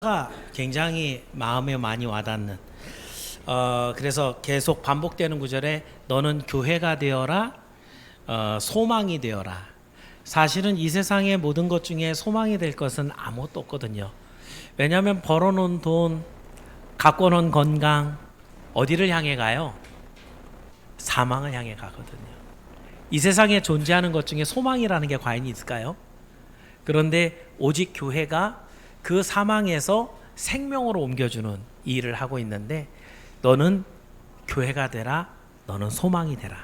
가 굉장히 마음에 많이 와닿는 그래서 계속 반복되는 구절에 너는 교회가 되어라, 소망이 되어라. 사실은 이 세상의 모든 것 중에 소망이 될 것은 아무것도 없거든요. 왜냐하면 벌어놓은 돈, 갖고 놓은 건강 어디를 향해 가요? 사망을 향해 가거든요. 이 세상에 존재하는 것 중에 소망이라는 게 과연 있을까요? 그런데 오직 교회가 그 사망에서 생명으로 옮겨주는 이 일을 하고 있는데, 너는 교회가 되라, 너는 소망이 되라.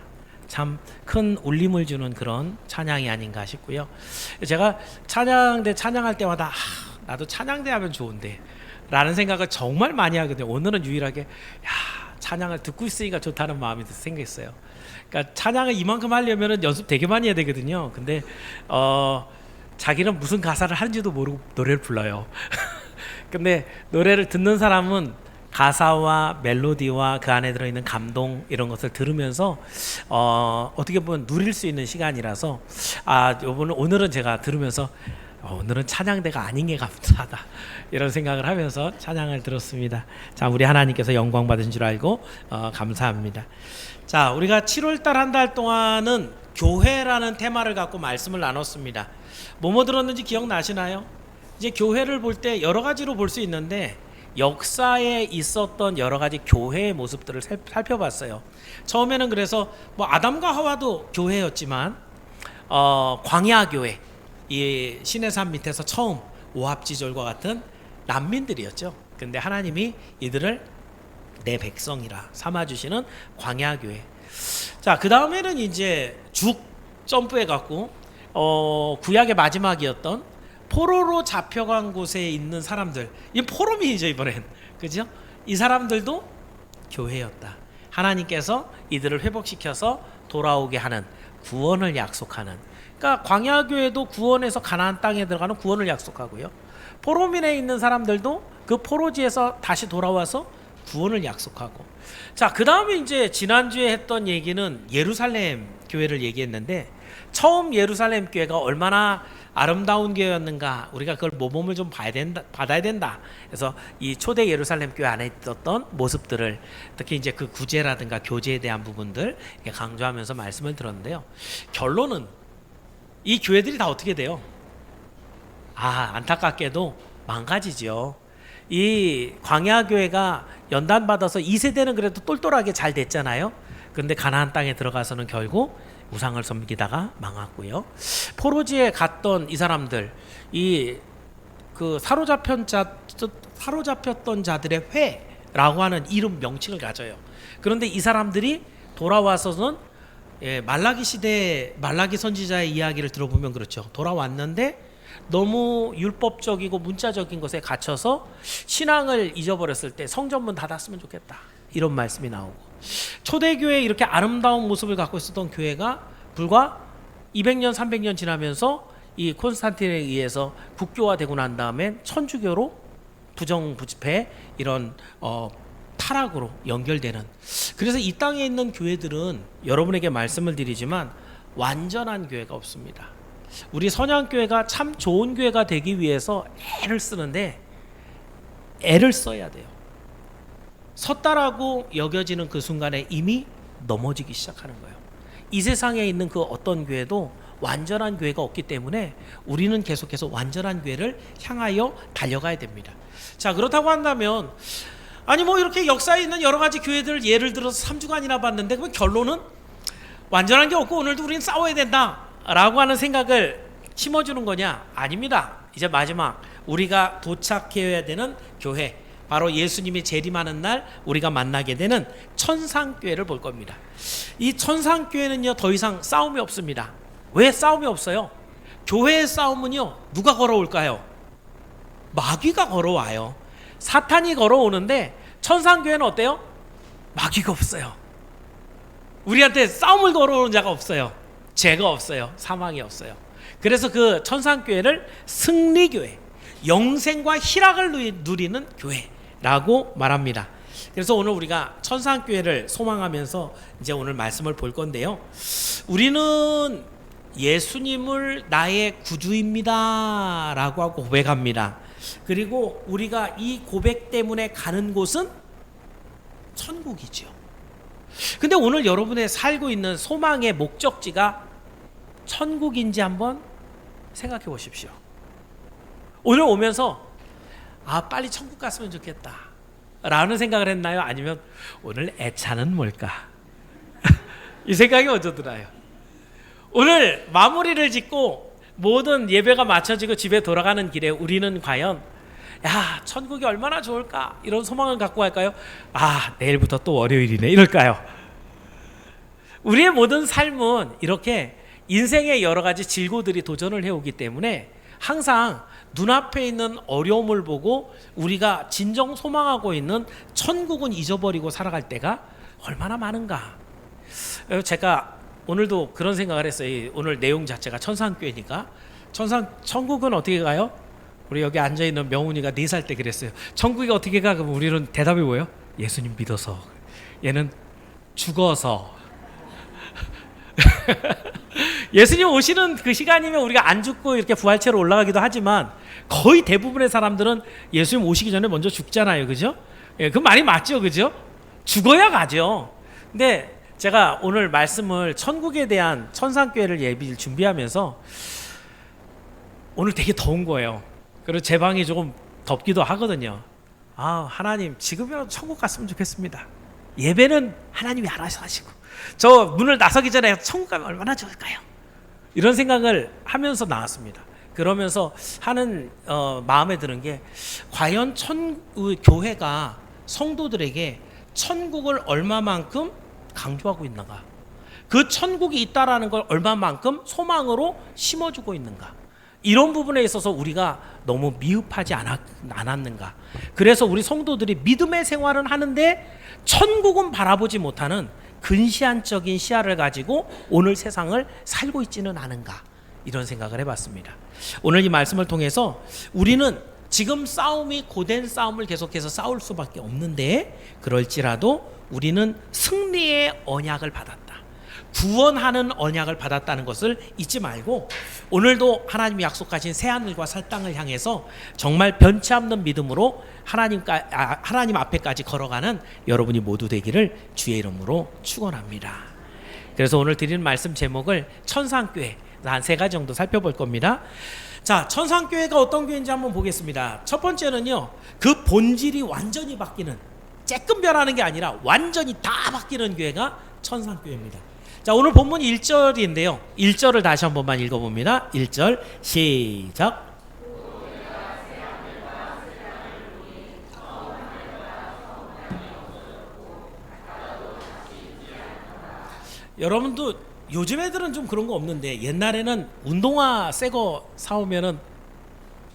참 큰 울림을 주는 그런 찬양이 아닌가 싶고요. 제가 찬양대 찬양할 때마다 나도 찬양대 하면 좋은데 라는 생각을 정말 많이 하거든요. 오늘은 유일하게 찬양을 듣고 있으니까 좋다는 마음이 생겼어요. 그러니까 찬양을 이만큼 하려면 연습 되게 많이 해야 되거든요. 근데 자기는 무슨 가사를 하는지도 모르고 노래를 불러요. 근데 노래를 듣는 사람은 가사와 멜로디와 그 안에 들어있는 감동 이런 것을 들으면서 어떻게 보면 누릴 수 있는 시간이라서 오늘은 제가 들으면서 오늘은 찬양대가 아닌 게 감사하다 이런 생각을 하면서 찬양을 들었습니다. 자, 우리 하나님께서 영광 받은 줄 알고 감사합니다. 자, 우리가 7월달 한 달 동안은 교회라는 테마를 갖고 말씀을 나눴습니다. 뭐뭐 들었는지 기억나시나요? 이제 교회를 볼 때 여러 가지로 볼 수 있는데 역사에 있었던 여러 가지 교회의 모습들을 살펴봤어요. 처음에는 그래서 아담과 하와도 교회였지만 광야 교회, 이 시내산 밑에서 처음 오합지졸과 같은 난민들이었죠. 근데 하나님이 이들을 내 백성이라 삼아주시는 광야 교회. 자, 그 다음에는 이제 쭉 점프해 갖고 구약의 마지막이었던 포로로 잡혀간 곳에 있는 사람들, 이 포로민이죠 이번엔, 그죠? 이 사람들도 교회였다. 하나님께서 이들을 회복시켜서 돌아오게 하는 구원을 약속하는. 그러니까 광야교회도 구원에서 가나안 땅에 들어가는 구원을 약속하고요. 포로민에 있는 사람들도 그 포로지에서 다시 돌아와서 구원을 약속하고. 자, 그 다음에 이제 지난주에 했던 얘기는 예루살렘 교회를 얘기했는데, 처음 예루살렘 교회가 얼마나 아름다운 교회였는가, 우리가 그걸 모범을 좀 받아야 된다. 그래서 이 초대 예루살렘 교회 안에 있었던 모습들을, 특히 이제 그 구제라든가 교제에 대한 부분들 강조하면서 말씀을 들었는데요. 결론은 이 교회들이 다 어떻게 돼요? 안타깝게도 망가지죠. 이 광야교회가 연단받아서 2세대는 그래도 똘똘하게 잘 됐잖아요. 근데 가나안 땅에 들어가서는 결국 우상을 섬기다가 망했고요. 포로지에 갔던 이 사람들, 사로잡혔던 자들의 회라고 하는 이름 명칭을 가져요. 그런데 이 사람들이 돌아와서는 말라기 시대 말라기 선지자의 이야기를 들어보면 그렇죠. 돌아왔는데 너무 율법적이고 문자적인 것에 갇혀서 신앙을 잊어버렸을 때 성전문 닫았으면 좋겠다, 이런 말씀이 나오고, 초대교회 이렇게 아름다운 모습을 갖고 있었던 교회가 불과 200년 300년 지나면서 이 콘스탄틴에 의해서 국교화되고 난 다음에 천주교로 부정부패 이런 타락으로 연결되는. 그래서 이 땅에 있는 교회들은 여러분에게 말씀을 드리지만 완전한 교회가 없습니다. 우리 선양교회가 참 좋은 교회가 되기 위해서 애를 쓰는데 애를 써야 돼요. 섰다라고 여겨지는 그 순간에 이미 넘어지기 시작하는 거예요. 이 세상에 있는 그 어떤 교회도 완전한 교회가 없기 때문에 우리는 계속해서 완전한 교회를 향하여 달려가야 됩니다. 자, 그렇다고 한다면 이렇게 역사에 있는 여러 가지 교회들 예를 들어서 3주간이나 봤는데 그러면 결론은 완전한 게 없고 오늘도 우리는 싸워야 된다 라고 하는 생각을 심어주는 거냐? 아닙니다. 이제 마지막 우리가 도착해야 되는 교회, 바로 예수님이 재림하는 날 우리가 만나게 되는 천상교회를 볼 겁니다. 이 천상교회는요, 더 이상 싸움이 없습니다. 왜 싸움이 없어요? 교회의 싸움은요, 누가 걸어올까요? 마귀가 걸어와요. 사탄이 걸어오는데 천상교회는 어때요? 마귀가 없어요. 우리한테 싸움을 걸어오는 자가 없어요. 죄가 없어요. 사망이 없어요. 그래서 그 천상교회를 승리교회, 영생과 희락을 누리는 교회라고 말합니다. 그래서 오늘 우리가 천상교회를 소망하면서 이제 오늘 말씀을 볼 건데요. 우리는 예수님을 나의 구주입니다 라고 하고 고백합니다. 그리고 우리가 이 고백 때문에 가는 곳은 천국이죠. 근데 오늘 여러분의 살고 있는 소망의 목적지가 천국인지 한번 생각해 보십시오. 오늘 오면서 빨리 천국 갔으면 좋겠다 라는 생각을 했나요? 아니면 오늘 애차는 뭘까? 이 생각이 먼저 들어요. 오늘 마무리를 짓고 모든 예배가 마쳐지고 집에 돌아가는 길에 우리는 과연 천국이 얼마나 좋을까 이런 소망을 갖고 갈까요? 내일부터 또 월요일이네 이럴까요? 우리의 모든 삶은 이렇게 인생의 여러 가지 질고들이 도전을 해오기 때문에 항상 눈앞에 있는 어려움을 보고 우리가 진정 소망하고 있는 천국은 잊어버리고 살아갈 때가 얼마나 많은가. 제가 오늘도 그런 생각을 했어요. 오늘 내용 자체가 천상교회니까 천국은 어떻게 가요? 우리 여기 앉아있는 명훈이가 4살 때 그랬어요. 천국이 어떻게 가? 그럼 우리는 대답이 뭐예요? 예수님 믿어서. 얘는 죽어서. 예수님 오시는 그 시간이면 우리가 안 죽고 이렇게 부활체로 올라가기도 하지만 거의 대부분의 사람들은 예수님 오시기 전에 먼저 죽잖아요. 그죠? 그 말이 맞죠. 그죠? 죽어야 가죠. 근데 제가 오늘 말씀을 천국에 대한 천상교회를 예비를 준비하면서 오늘 되게 더운 거예요. 그리고 제 방이 조금 덥기도 하거든요. 하나님 지금이라도 천국 갔으면 좋겠습니다. 예배는 하나님이 알아서 하시고 저 문을 나서기 전에 천국 가면 얼마나 좋을까요? 이런 생각을 하면서 나왔습니다. 그러면서 하는 마음에 드는 게 과연 교회가 성도들에게 천국을 얼마만큼 강조하고 있는가, 그 천국이 있다라는 걸 얼마만큼 소망으로 심어주고 있는가, 이런 부분에 있어서 우리가 너무 미흡하지 않았는가. 그래서 우리 성도들이 믿음의 생활은 하는데 천국은 바라보지 못하는 근시안적인 시야를 가지고 오늘 세상을 살고 있지는 않은가, 이런 생각을 해봤습니다. 오늘 이 말씀을 통해서 우리는 지금 싸움이 고된 싸움을 계속해서 싸울 수밖에 없는데 그럴지라도 우리는 승리의 언약을 받았다, 구원하는 언약을 받았다는 것을 잊지 말고 오늘도 하나님이 약속하신 새하늘과 새 땅을 향해서 정말 변치 않는 믿음으로 하나님 앞에까지 걸어가는 여러분이 모두 되기를 주의 이름으로 축원합니다. 그래서 오늘 드리는 말씀 제목을 천상교회, 한 3가지 정도 살펴볼 겁니다. 자, 천상교회가 어떤 교회인지 한번 보겠습니다. 첫 번째는요, 그 본질이 완전히 바뀌는, 쬐끔 변하는 게 아니라 완전히 다 바뀌는 교회가 천상교회입니다. 자, 오늘 본문 1절인데요. 1절을 다시 한 번만 읽어봅니다. 1절 시작. 여러분도 요즘 애들은 좀 그런 거 없는데 옛날에는 운동화 새 거 사오면은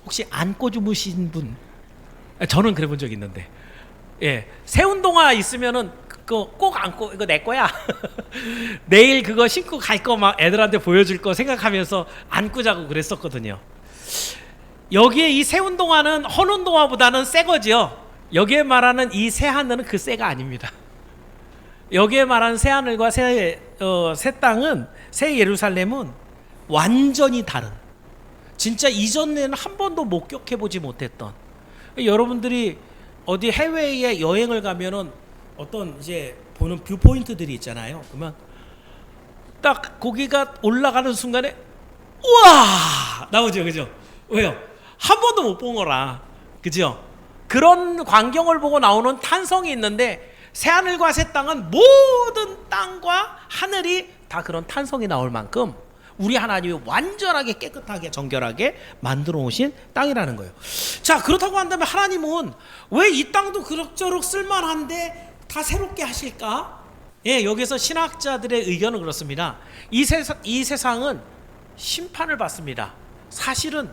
혹시 안고 주무신 분? 저는 그래 본 적 있는데, 새 운동화 있으면은 그거 꼭 안고, 이거 내 거야. 내일 그거 신고 갈 거 막 애들한테 보여줄 거 생각하면서 안고 자고 그랬었거든요. 여기에 이 새 운동화는 헌 운동화보다는 새 거지요. 여기에 말하는 이 새 하늘은 그 새가 아닙니다. 여기에 말하는 새 하늘과 새 땅은, 새 예루살렘은 완전히 다른, 진짜 이전에는 한 번도 목격해보지 못했던, 여러분들이 어디 해외에 여행을 가면은 어떤 이제 보는 뷰포인트들이 있잖아요. 그러면 딱 거기가 올라가는 순간에 우와 나오죠. 그죠? 왜요? 한 번도 못 본 거라. 그죠? 그런 광경을 보고 나오는 탄성이 있는데 새하늘과 새 땅은 모든 땅과 하늘이 다 그런 탄성이 나올 만큼 우리 하나님이 완전하게 깨끗하게 정결하게 만들어 오신 땅이라는 거예요. 자, 그렇다고 한다면 하나님은 왜 이 땅도 그럭저럭 쓸만한데 다 새롭게 하실까? 여기서 신학자들의 의견은 그렇습니다. 이 세상은 심판을 받습니다. 사실은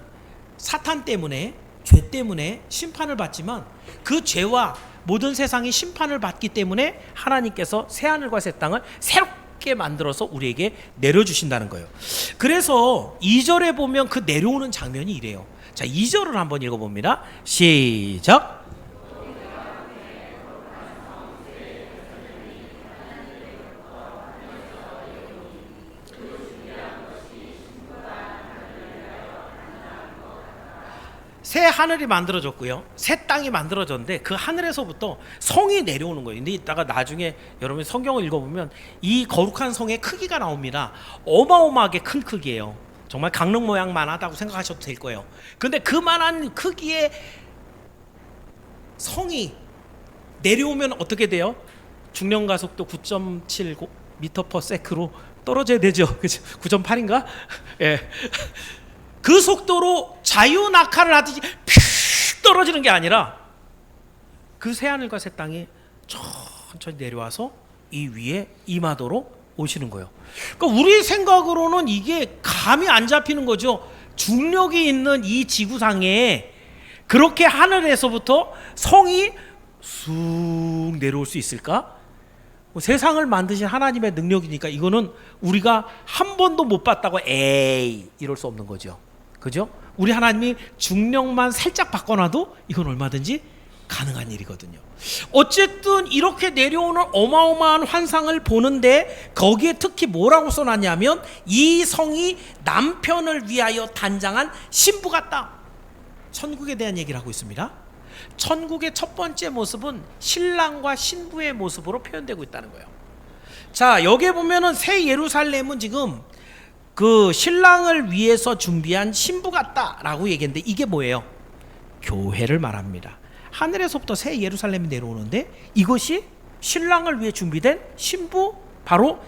사탄 때문에, 죄 때문에 심판을 받지만 그 죄와 모든 세상이 심판을 받기 때문에 하나님께서 새하늘과 새 땅을 새롭게 만들어서 우리에게 내려주신다는 거예요. 그래서 2절에 보면 그 내려오는 장면이 이래요. 자, 2절을 한번 읽어봅니다. 시작. 새 하늘이 만들어졌고요. 새 땅이 만들어졌는데 그 하늘에서부터 성이 내려오는 거예요. 근데 이따가 나중에 여러분이 성경을 읽어보면 이 거룩한 성의 크기가 나옵니다. 어마어마하게 큰 크기예요. 정말 강릉 모양만 하다고 생각하셔도 될 거예요. 근데 그만한 크기의 성이 내려오면 어떻게 돼요? 중력 가속도 9.7m/s로 떨어져야 되죠. 그죠? 9.8인가? 예. 그 속도로 자유낙하를 하듯이 픽 떨어지는 게 아니라 그 새하늘과 새 땅이 천천히 내려와서 이 위에 임하도록 오시는 거예요. 그러니까 우리 생각으로는 이게 감이 안 잡히는 거죠. 중력이 있는 이 지구상에 그렇게 하늘에서부터 성이 쑥 내려올 수 있을까? 세상을 만드신 하나님의 능력이니까 이거는 우리가 한 번도 못 봤다고 에이 이럴 수 없는 거죠. 그죠? 우리 하나님이 중력만 살짝 바꿔놔도 이건 얼마든지 가능한 일이거든요. 어쨌든 이렇게 내려오는 어마어마한 환상을 보는데 거기에 특히 뭐라고 써놨냐면 이 성이 남편을 위하여 단장한 신부 같다. 천국에 대한 얘기를 하고 있습니다. 천국의 첫 번째 모습은 신랑과 신부의 모습으로 표현되고 있다는 거예요. 자, 여기에 보면은 새 예루살렘은 지금 그 신랑을 위해서 준비한 신부 같다라고 얘기했는데 이게 뭐예요? 교회를 말합니다. 하늘에서부터 새 예루살렘이 내려오는데 이것이 신랑을 위해 준비된 신부, 바로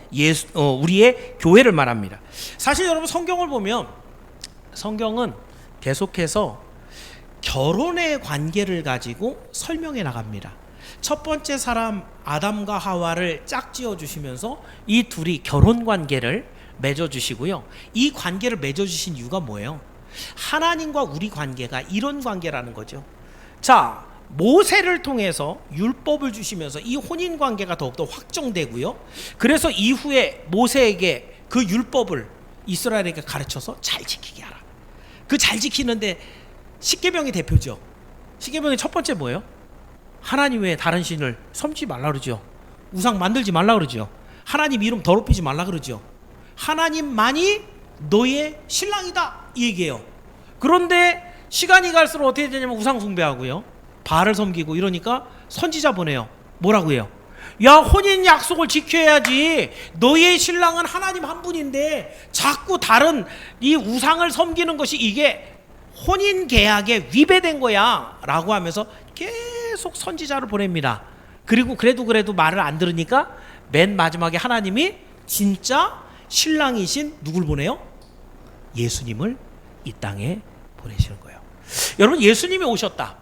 우리의 교회를 말합니다. 사실 여러분 성경을 보면 성경은 계속해서 결혼의 관계를 가지고 설명해 나갑니다. 첫 번째 사람 아담과 하와를 짝지어 주시면서 이 둘이 결혼 관계를 맺어 주시고요. 이 관계를 맺어 주신 이유가 뭐예요? 하나님과 우리 관계가 이런 관계라는 거죠. 자, 모세를 통해서 율법을 주시면서 이 혼인 관계가 더욱더 확정되고요. 그래서 이후에 모세에게 그 율법을 이스라엘에게 가르쳐서 잘 지키게 하라. 그 잘 지키는데 십계명이 대표죠. 십계명의 첫 번째 뭐예요? 하나님 외에 다른 신을 섬기지 말라 그러죠. 우상 만들지 말라 그러죠. 하나님 이름 더럽히지 말라 그러죠. 하나님만이 너의 신랑이다 이 얘기예요. 그런데 시간이 갈수록 어떻게 되냐면 우상 숭배하고요, 바알을 섬기고 이러니까 선지자 보내요. 뭐라고 해요? 야, 혼인 약속을 지켜야지. 너의 신랑은 하나님 한 분인데 자꾸 다른 이 우상을 섬기는 것이 이게 혼인 계약에 위배된 거야 라고 하면서 계속 선지자를 보냅니다. 그리고 그래도 말을 안 들으니까 맨 마지막에 하나님이 진짜 신랑이신 누굴 보내요? 예수님을 이 땅에 보내시는 거예요. 여러분, 예수님이 오셨다.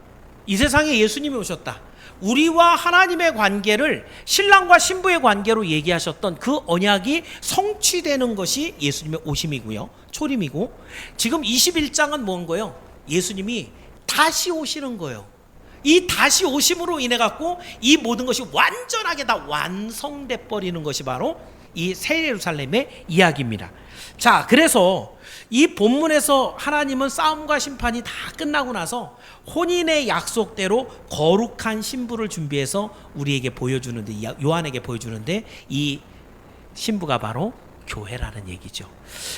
이 세상에 예수님이 오셨다. 우리와 하나님의 관계를 신랑과 신부의 관계로 얘기하셨던 그 언약이 성취되는 것이 예수님의 오심이고요, 초림이고, 지금 21장은 뭔 거예요? 예수님이 다시 오시는 거예요. 이 다시 오심으로 인해 갖고 이 모든 것이 완전하게 다 완성돼 버리는 것이 바로 이 새 예루살렘의 이야기입니다. 자, 그래서 이 본문에서 하나님은 싸움과 심판이 다 끝나고 나서 혼인의 약속대로 거룩한 신부를 준비해서 우리에게 보여주는데, 요한에게 보여주는데, 이 신부가 바로 교회라는 얘기죠.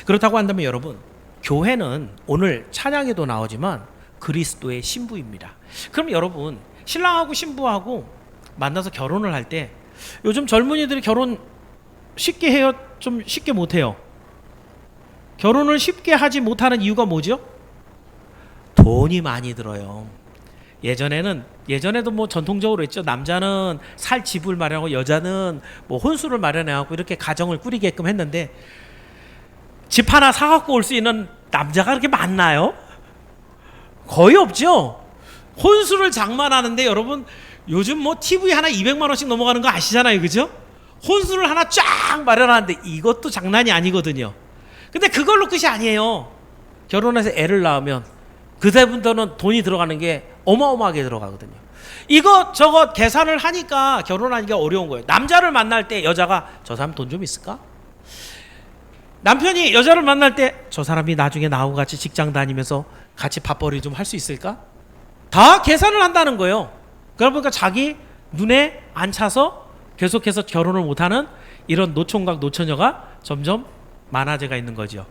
그렇다고 한다면 여러분, 교회는 오늘 찬양에도 나오지만 그리스도의 신부입니다. 그럼 여러분, 신랑하고 신부하고 만나서 결혼을 할 때 요즘 젊은이들이 결혼 쉽게 해요? 좀 쉽게 못 해요? 결혼을 쉽게 하지 못하는 이유가 뭐죠? 돈이 많이 들어요. 예전에도 뭐 전통적으로 했죠. 남자는 살 집을 마련하고 여자는 뭐 혼수를 마련해갖고 이렇게 가정을 꾸리게끔 했는데, 집 하나 사갖고 올 수 있는 남자가 그렇게 많나요? 거의 없죠. 혼수를 장만하는데 여러분, 요즘 뭐 TV 하나 200만 원씩 넘어가는 거 아시잖아요, 그죠? 혼수를 하나 쫙 마련하는데 이것도 장난이 아니거든요. 근데 그걸로 끝이 아니에요. 결혼해서 애를 낳으면 그때부터는 돈이 들어가는 게 어마어마하게 들어가거든요. 이거 저거 계산을 하니까 결혼하기가 어려운 거예요. 남자를 만날 때 여자가 저 사람 돈 좀 있을까? 남편이 여자를 만날 때 저 사람이 나중에 나하고 같이 직장 다니면서 같이 밥벌이 좀 할 수 있을까? 다 계산을 한다는 거예요. 그러니까 자기 눈에 안 차서 계속해서 결혼을 못하는 이런 노총각 노처녀가 점점 많아져가 있는 거죠.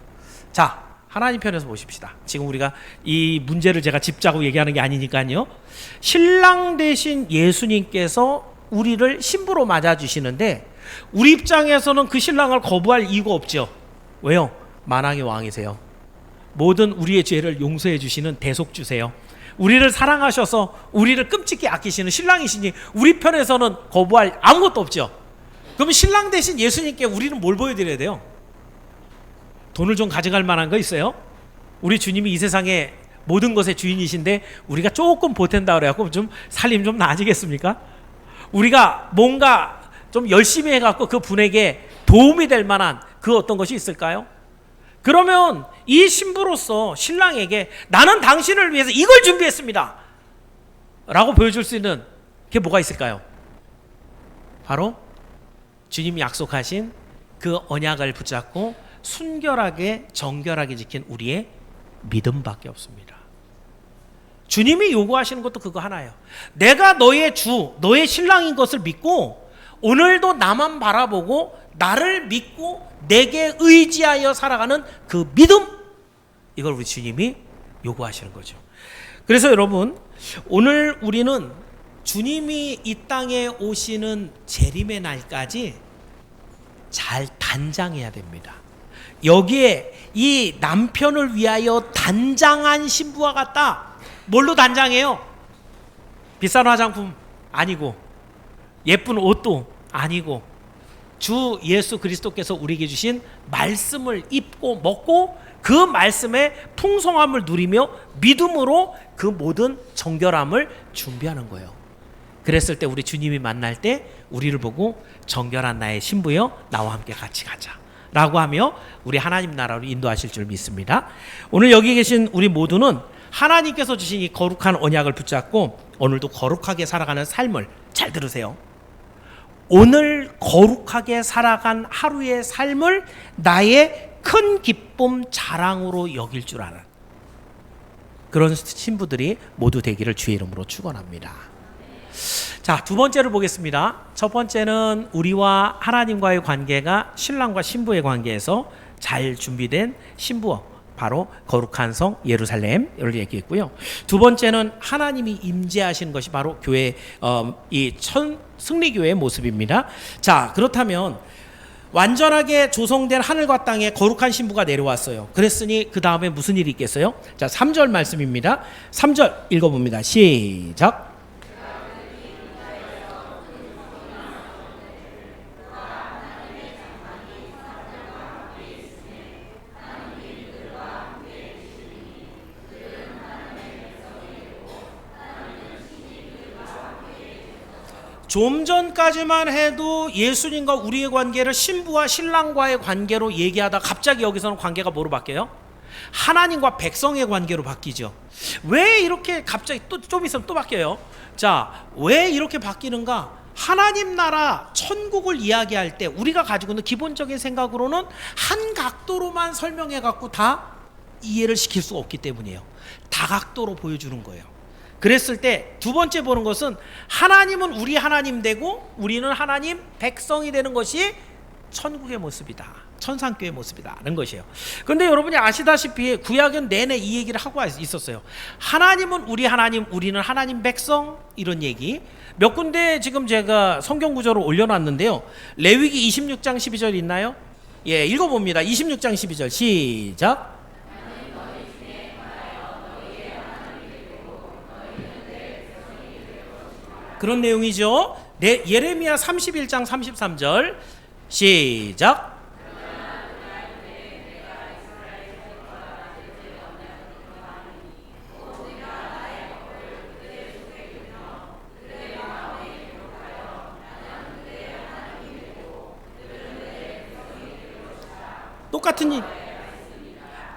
자, 하나님 편에서 보십시다. 지금 우리가 이 문제를 제가 짚자고 얘기하는 게 아니니까요. 신랑 되신 예수님께서 우리를 신부로 맞아주시는데 우리 입장에서는 그 신랑을 거부할 이유가 없죠. 왜요? 만왕의 왕이세요. 모든 우리의 죄를 용서해 주시는 대속주세요. 우리를 사랑하셔서 우리를 끔찍히 아끼시는 신랑이시니 우리 편에서는 거부할 아무것도 없죠. 그럼 신랑 대신 예수님께 우리는 뭘 보여드려야 돼요? 돈을 좀 가져갈 만한 거 있어요? 우리 주님이 이 세상의 모든 것의 주인이신데 우리가 조금 보탠다 그래갖고 좀 살림 좀 나아지겠습니까? 우리가 뭔가 좀 열심히 해갖고 그 분에게 도움이 될 만한 그 어떤 것이 있을까요? 그러면 이 신부로서 신랑에게 나는 당신을 위해서 이걸 준비했습니다 라고 보여줄 수 있는 게 뭐가 있을까요? 바로 주님이 약속하신 그 언약을 붙잡고 순결하게 정결하게 지킨 우리의 믿음밖에 없습니다. 주님이 요구하시는 것도 그거 하나예요. 내가 너의 주, 너의 신랑인 것을 믿고 오늘도 나만 바라보고 나를 믿고 내게 의지하여 살아가는 그 믿음, 이걸 우리 주님이 요구하시는 거죠. 그래서 여러분, 오늘 우리는 주님이 이 땅에 오시는 재림의 날까지 잘 단장해야 됩니다. 여기에 이 남편을 위하여 단장한 신부와 같다. 뭘로 단장해요? 비싼 화장품 아니고 예쁜 옷도 아니고 주 예수 그리스도께서 우리에게 주신 말씀을 입고 먹고 그 말씀의 풍성함을 누리며 믿음으로 그 모든 정결함을 준비하는 거예요. 그랬을 때 우리 주님이 만날 때 우리를 보고 정결한 나의 신부여 나와 함께 같이 가자 라고 하며 우리 하나님 나라로 인도하실 줄 믿습니다. 오늘 여기 계신 우리 모두는 하나님께서 주신 이 거룩한 언약을 붙잡고 오늘도 거룩하게 살아가는 삶을, 잘 들으세요, 오늘 거룩하게 살아간 하루의 삶을 나의 큰 기쁨 자랑으로 여길 줄 아는 그런 신부들이 모두 되기를 주의 이름으로 축원합니다. 자, 두 번째를 보겠습니다. 첫 번째는 우리와 하나님과의 관계가 신랑과 신부의 관계에서 잘 준비된 신부, 바로 거룩한 성 예루살렘을 얘기했고요. 두 번째는 하나님이 임재하시는 것이 바로 교회, 이 승리교회의 모습입니다. 자, 그렇다면 완전하게 조성된 하늘과 땅에 거룩한 신부가 내려왔어요. 그랬으니 그 다음에 무슨 일이 있겠어요? 자, 3절 말씀입니다. 3절 읽어봅니다. 시작. 좀 전까지만 해도 예수님과 우리의 관계를 신부와 신랑과의 관계로 얘기하다 갑자기 여기서는 관계가 뭐로 바뀌어요? 하나님과 백성의 관계로 바뀌죠. 왜 이렇게 갑자기 또 좀 있으면 또 바뀌어요? 자, 왜 이렇게 바뀌는가? 하나님 나라 천국을 이야기할 때 우리가 가지고 있는 기본적인 생각으로는 한 각도로만 설명해 갖고 다 이해를 시킬 수 없기 때문이에요. 다각도로 보여주는 거예요. 그랬을 때 두 번째 보는 것은 하나님은 우리 하나님 되고 우리는 하나님 백성이 되는 것이 천국의 모습이다, 천상교의 모습이다는 것이에요. 그런데 여러분이 아시다시피 구약은 내내 이 얘기를 하고 있었어요. 하나님은 우리 하나님, 우리는 하나님 백성, 이런 얘기 몇 군데 지금 제가 성경 구절을 올려놨는데요. 레위기 26장 12절 있나요? 예, 읽어봅니다. 26장 12절 시작. 그런 내용이죠. 예레미야 31장 33절 시작.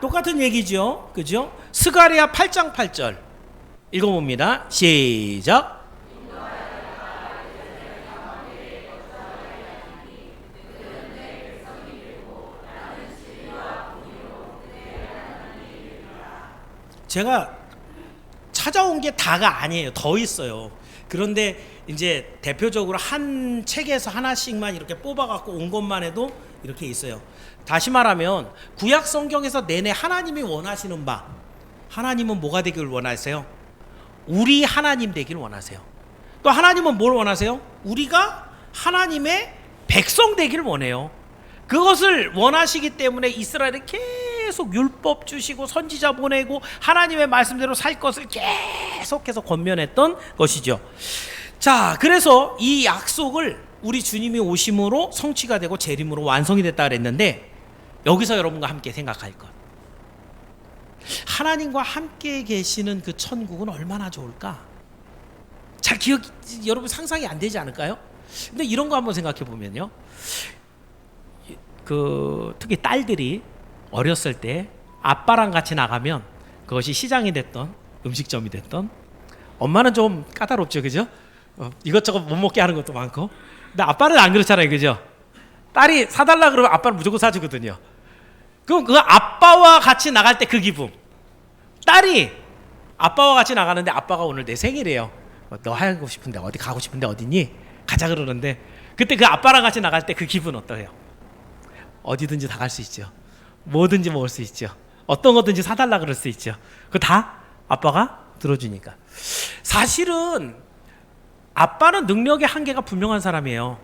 똑같은 얘기죠. 그죠? 스가랴 8장 8절 읽어봅니다. 시작. 제가 찾아온 게 다가 아니에요. 더 있어요. 그런데 이제 대표적으로 한 책에서 하나씩만 이렇게 뽑아갖고 온 것만 해도 이렇게 있어요. 다시 말하면 구약 성경에서 내내 하나님이 원하시는 바, 하나님은 뭐가 되길 원하세요? 우리 하나님 되길 원하세요. 또 하나님은 뭘 원하세요? 우리가 하나님의 백성 되길 원해요. 그것을 원하시기 때문에 이스라엘은 계속 율법 주시고 선지자 보내고 하나님의 말씀대로 살 것을 계속해서 권면했던 것이죠. 자, 그래서 이 약속을 우리 주님이 오심으로 성취가 되고 재림으로 완성이 됐다 그랬는데, 여기서 여러분과 함께 생각할 것, 하나님과 함께 계시는 그 천국은 얼마나 좋을까? 잘 여러분 상상이 안 되지 않을까요? 근데 이런 거 한번 생각해 보면요, 특히 딸들이 어렸을 때 아빠랑 같이 나가면, 그것이 시장이 됐던 음식점이 됐던, 엄마는 좀 까다롭죠, 그죠? 이것저것 못 먹게 하는 것도 많고. 근데 아빠는 안 그렇잖아요, 그죠? 딸이 사달라 그러면 아빠는 무조건 사주거든요. 그럼 그 아빠와 같이 나갈 때 그 기분, 딸이 아빠와 같이 나가는데 아빠가 오늘 내 생일이에요, 너 하고 싶은데 어디 가고 싶은데 어디니? 가자 그러는데, 그때 그 아빠랑 같이 나갈 때 그 기분 어떠해요? 어디든지 다 갈 수 있죠. 뭐든지 먹을 수 있죠. 어떤 거든지 사달라 그럴 수 있죠. 그거 다 아빠가 들어주니까. 사실은 아빠는 능력의 한계가 분명한 사람이에요.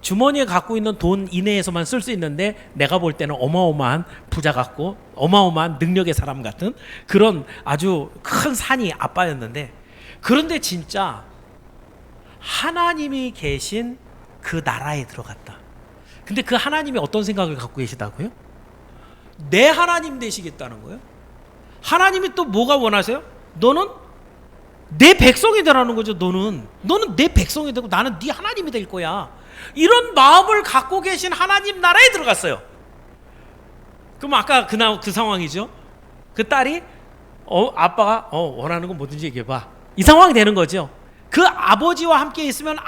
주머니에 갖고 있는 돈 이내에서만 쓸 수 있는데, 내가 볼 때는 어마어마한 부자 같고 어마어마한 능력의 사람 같은 그런 아주 큰 산이 아빠였는데, 그런데 진짜 하나님이 계신 그 나라에 들어갔다. 근데 그 하나님이 어떤 생각을 갖고 계시다고요? 내 하나님 되시겠다는 거예요. 하나님이 또 뭐가 원하세요? 너는 내 백성이 되라는 거죠. 너는 내 백성이 되고 나는 네 하나님이 될 거야. 이런 마음을 갖고 계신 하나님 나라에 들어갔어요. 그럼 아까 그 상황이죠. 그 딸이 아빠가 원하는 건 뭐든지 얘기해봐, 이 상황이 되는 거죠. 그 아버지와 함께 있으면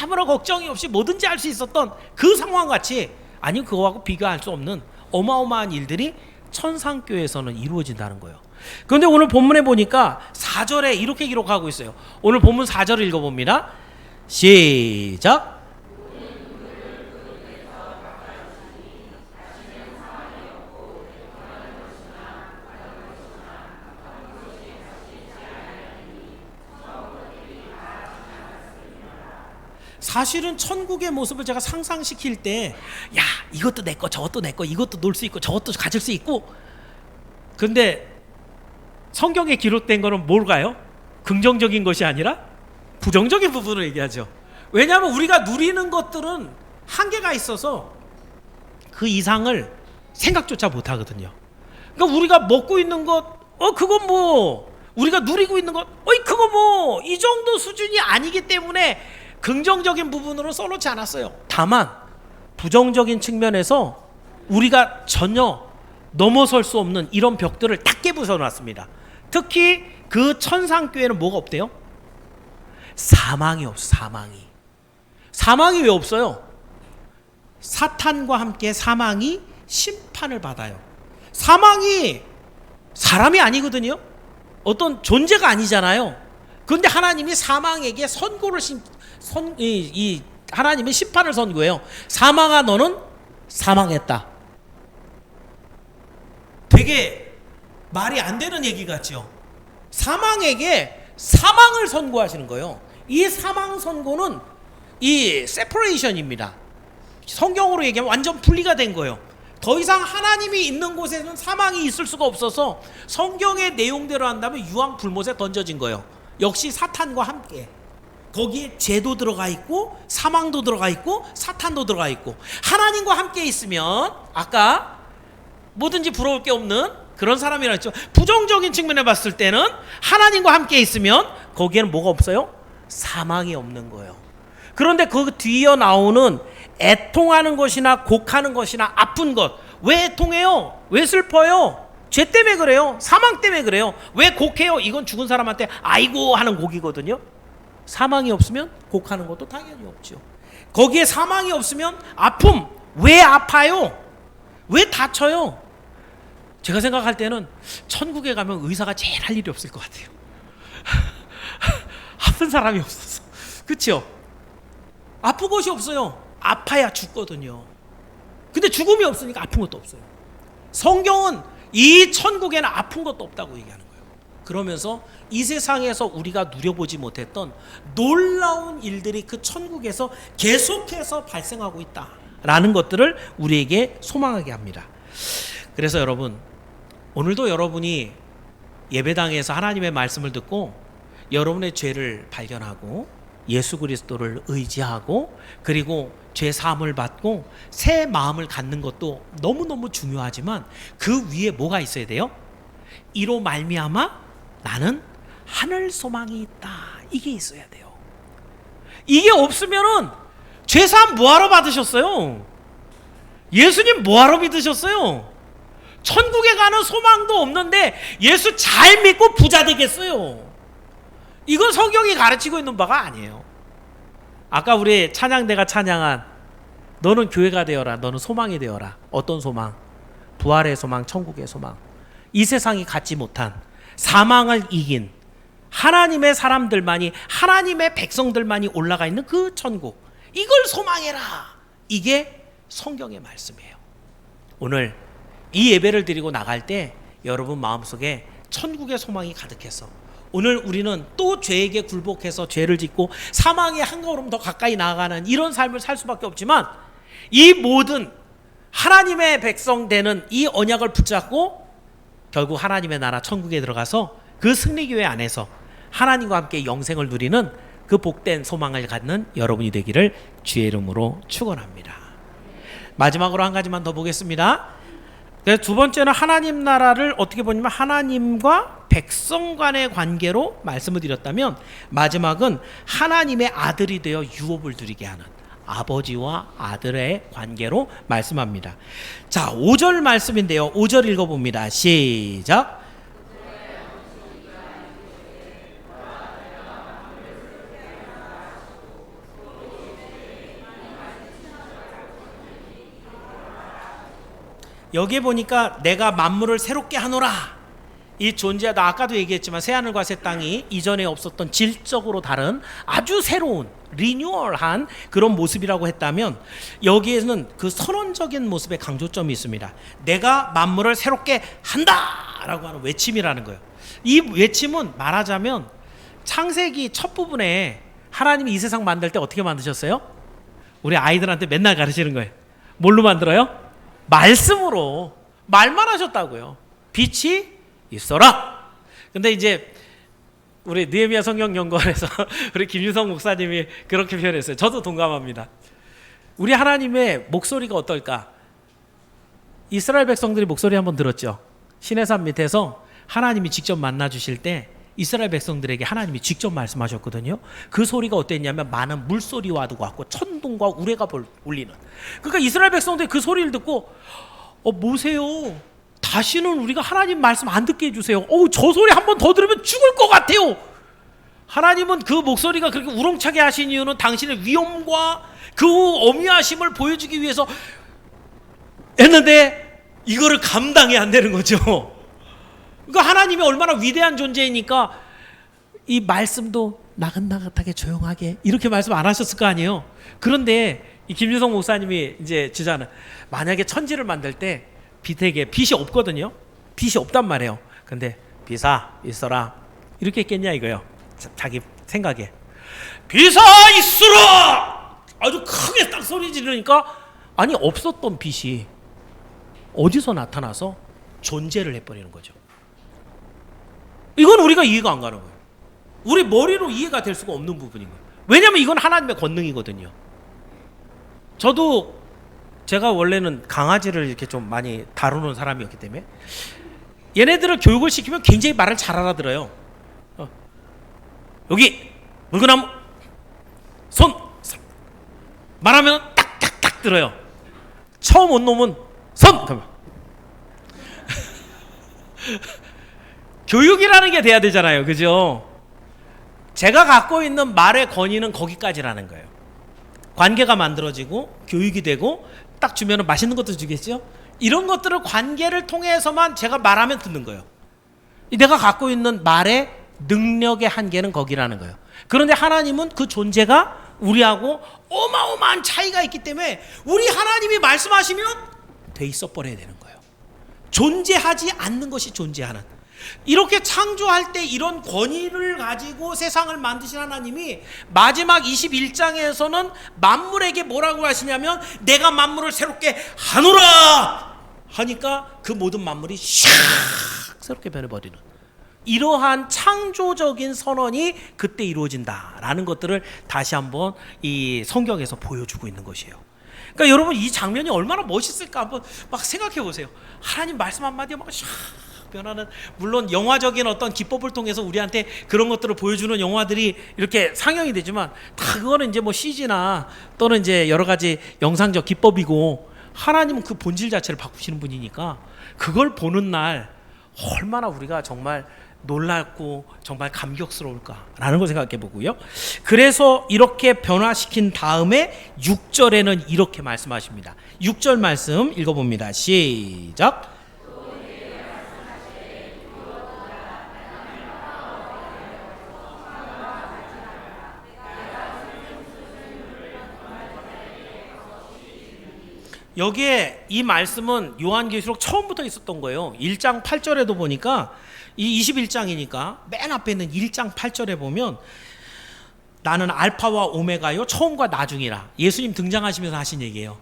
아무런 걱정이 없이 뭐든지 할 수 있었던 그 상황같이, 아니면 그거하고 비교할 수 없는 어마어마한 일들이 천상교회에서는 이루어진다는 거예요. 그런데 오늘 본문에 보니까 4절에 이렇게 기록하고 있어요. 오늘 본문 4절을 읽어봅니다. 시작. 사실은 천국의 모습을 제가 상상시킬 때, 야, 이것도 내 거, 저것도 내 거, 이것도 놀 수 있고 저것도 가질 수 있고. 근데 성경에 기록된 거는 뭘까요? 긍정적인 것이 아니라 부정적인 부분을 얘기하죠. 왜냐하면 우리가 누리는 것들은 한계가 있어서 그 이상을 생각조차 못 하거든요. 그러니까 우리가 먹고 있는 것, 그건 뭐, 우리가 누리고 있는 것, 그거 뭐, 이 정도 수준이 아니기 때문에 긍정적인 부분으로 써놓지 않았어요. 다만 부정적인 측면에서 우리가 전혀 넘어설 수 없는 이런 벽들을 딱 깨부숴놨습니다. 특히 그 천상교회는 뭐가 없대요? 사망이 없어. 사망이 왜 없어요? 사탄과 함께 사망이 심판을 받아요. 사망이 사람이 아니거든요. 어떤 존재가 아니잖아요. 그런데 하나님이 사망에게 선고를 하나님의 심판을 선고해요. 사망아, 너는 사망했다. 되게 말이 안 되는 얘기 같죠. 사망에게 사망을 선고하시는 거예요. 이 사망 선고는 이 세퍼레이션입니다. 성경으로 얘기하면 완전 분리가 된 거예요. 더 이상 하나님이 있는 곳에는 사망이 있을 수가 없어서 성경의 내용대로 한다면 유황 불못에 던져진 거예요. 역시 사탄과 함께. 거기에 죄도 들어가 있고 사망도 들어가 있고 사탄도 들어가 있고, 하나님과 함께 있으면 아까 뭐든지 부러울 게 없는 그런 사람이라 했죠. 부정적인 측면에 봤을 때는 하나님과 함께 있으면 거기에는 뭐가 없어요? 사망이 없는 거예요. 그런데 그 뒤에 나오는 애통하는 것이나 곡하는 것이나 아픈 것, 왜 애통해요? 왜 슬퍼요? 죄 때문에 그래요. 사망 때문에 그래요. 왜 곡해요? 이건 죽은 사람한테 아이고 하는 곡이거든요. 사망이 없으면 곡하는 것도 당연히 없죠. 거기에 사망이 없으면 아픔, 왜 아파요? 왜 다쳐요? 제가 생각할 때는 천국에 가면 의사가 제일 할 일이 없을 것 같아요. 아픈 사람이 없어서. 그렇죠? 아픈 것이 없어요. 아파야 죽거든요. 근데 죽음이 없으니까 아픈 것도 없어요. 성경은 이 천국에는 아픈 것도 없다고 얘기하는 거예요. 그러면서 이 세상에서 우리가 누려보지 못했던 놀라운 일들이 그 천국에서 계속해서 발생하고 있다라는 것들을 우리에게 소망하게 합니다. 그래서 여러분, 오늘도 여러분이 예배당에서 하나님의 말씀을 듣고 여러분의 죄를 발견하고 예수 그리스도를 의지하고 그리고 죄 사함을 받고 새 마음을 갖는 것도 너무너무 중요하지만 그 위에 뭐가 있어야 돼요? 이로 말미암아 나는 하늘 소망이 있다. 이게 있어야 돼요. 이게 없으면은 죄 사함 뭐하러 받으셨어요? 예수님 뭐하러 믿으셨어요? 천국에 가는 소망도 없는데 예수 잘 믿고 부자 되겠어요? 이건 성경이 가르치고 있는 바가 아니에요. 아까 우리 찬양대가 찬양한 너는 교회가 되어라, 너는 소망이 되어라. 어떤 소망? 부활의 소망, 천국의 소망. 이 세상이 갖지 못한 사망을 이긴 하나님의 사람들만이, 하나님의 백성들만이 올라가 있는 그 천국, 이걸 소망해라. 이게 성경의 말씀이에요. 오늘 이 예배를 드리고 나갈 때 여러분 마음속에 천국의 소망이 가득해서 오늘 우리는 또 죄에게 굴복해서 죄를 짓고 사망의 한 걸음 더 가까이 나아가는 이런 삶을 살 수밖에 없지만, 이 모든 하나님의 백성 되는 이 언약을 붙잡고 결국 하나님의 나라 천국에 들어가서 그 승리교회 안에서 하나님과 함께 영생을 누리는 그 복된 소망을 갖는 여러분이 되기를 주의 이름으로 축원합니다. 마지막으로 한 가지만 더 보겠습니다. 두 번째는 하나님 나라를 어떻게 보냐면 하나님과 백성 간의 관계로 말씀을 드렸다면, 마지막은 하나님의 아들이 되어 유업을 누리게 하는 아버지와 아들의 관계로 말씀합니다. 자, 5절 말씀인데요. 5절 읽어봅니다. 시작. 여기에 보니까 내가 만물을 새롭게 하노라. 이 존재하다, 아까도 얘기했지만 새하늘과 새 땅이 이전에 없었던 질적으로 다른 아주 새로운 리뉴얼한 그런 모습이라고 했다면, 여기에는 그 선언적인 모습의 강조점이 있습니다. 내가 만물을 새롭게 한다라고 하는 외침이라는 거예요. 이 외침은 말하자면 창세기 첫 부분에 하나님이 이 세상 만들 때 어떻게 만드셨어요? 우리 아이들한테 맨날 가르치는 거예요. 뭘로 만들어요? 말씀으로. 말만 하셨다고요. 빛이 있어라. 근데 이제 우리 느헤미야 성경연구원에서 우리 김유성 목사님이 그렇게 표현했어요. 저도 동감합니다. 우리 하나님의 목소리가 어떨까? 이스라엘 백성들이 목소리 한번 들었죠. 시내산 밑에서 하나님이 직접 만나 주실 때 이스라엘 백성들에게 하나님이 직접 말씀하셨거든요. 그 소리가 어땠냐면 많은 물소리와도 같고 천둥과 우레가 울리는. 그러니까 이스라엘 백성들이 그 소리를 듣고 뭐세요? 다시는 우리가 하나님 말씀 안 듣게 해주세요. 저 소리 한 번 더 들으면 죽을 것 같아요. 하나님은 그 목소리가 그렇게 우렁차게 하신 이유는 당신의 위엄과 그 어미하심을 보여주기 위해서 했는데 이거를 감당이 안 되는 거죠. 그러니까 하나님이 얼마나 위대한 존재이니까 이 말씀도 나긋나긋하게 조용하게 이렇게 말씀 안 하셨을 거 아니에요. 그런데 이 김유성 목사님이 이제 주자는, 만약에 천지를 만들 때 빛에게 빛이 없거든요. 빛이 없단 말이에요. 근데 빛아 있어라 이렇게 했겠냐 이거요. 자기 생각에 빛아 있으라 아주 크게 딱 소리 지르니까, 아니 없었던 빛이 어디서 나타나서 존재를 해버리는 거죠. 이건 우리가 이해가 안 가는 거예요. 우리 머리로 이해가 될 수가 없는 부분인 거예요. 왜냐하면 이건 하나님의 권능이거든요. 저도 제가 원래는 강아지를 이렇게 좀 많이 다루는 사람이었기 때문에 얘네들을 교육을 시키면 굉장히 말을 잘 알아들어요. 여기 물구나무 손 말하면 딱딱딱 들어요. 처음 온 놈은 손 그러면 교육이라는 게 돼야 되잖아요. 그죠? 제가 갖고 있는 말의 권위는 거기까지라는 거예요. 관계가 만들어지고 교육이 되고 딱 주면은 맛있는 것도 주겠죠? 이런 것들을 관계를 통해서만 제가 말하면 듣는 거예요. 내가 갖고 있는 말의 능력의 한계는 거기라는 거예요. 그런데 하나님은 그 존재가 우리하고 어마어마한 차이가 있기 때문에 우리 하나님이 말씀하시면 돼 있어 버려야 되는 거예요. 존재하지 않는 것이 존재하는. 이렇게 창조할 때 이런 권위를 가지고 세상을 만드신 하나님이 마지막 21장에서는 만물에게 뭐라고 하시냐면 내가 만물을 새롭게 하노라 하니까 그 모든 만물이 샥 새롭게 변해버리는 이러한 창조적인 선언이 그때 이루어진다라는 것들을 다시 한번 이 성경에서 보여주고 있는 것이에요. 그러니까 여러분 이 장면이 얼마나 멋있을까 한번 막 생각해 보세요. 하나님 말씀 한마디에 막 샥 변하는, 물론 영화적인 어떤 기법을 통해서 우리한테 그런 것들을 보여주는 영화들이 이렇게 상영이 되지만 다 그거는 이제 뭐 CG나 또는 이제 여러 가지 영상적 기법이고 하나님은 그 본질 자체를 바꾸시는 분이니까 그걸 보는 날 얼마나 우리가 정말 놀랍고 정말 감격스러울까라는 걸 생각해 보고요. 그래서 이렇게 변화시킨 다음에 6절에는 이렇게 말씀하십니다. 6절 말씀 읽어봅니다. 시작. 여기에 이 말씀은 요한계시록 처음부터 있었던 거예요. 1장 8절에도 보니까 이 21장이니까 맨 앞에 있는 1장 8절에 보면 나는 알파와 오메가요 처음과 나중이라 예수님 등장하시면서 하신 얘기예요.